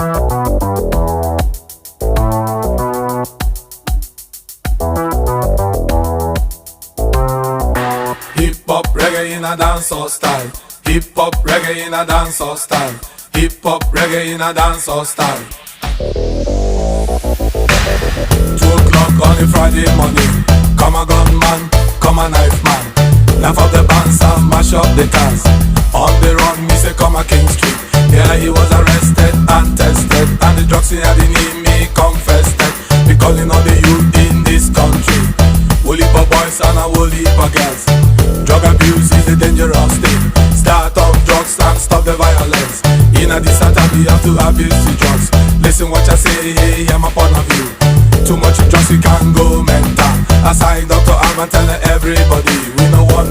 Hip hop reggae in a dancehall style. Hip hop reggae in a dancehall style. Hip hop reggae in a dancehall style. 2 o'clock on a Friday morning. Come a gunman, come a knife man. Laugh up the bands and mash up the cars. On the run, me say come a King Street. Yeah, he was arrested and tested, and the drugs he had in him, he confessed it. We calling all the youth in this country. Whole heap of boys and a whole heap of girls. Drug abuse is a dangerous thing. Start off drugs and stop the violence. In a this time we have to abuse the drugs. Listen what I say, hey, hear my point of view. Too much drugs you can go mental. Aside Dr. Alman telling everybody.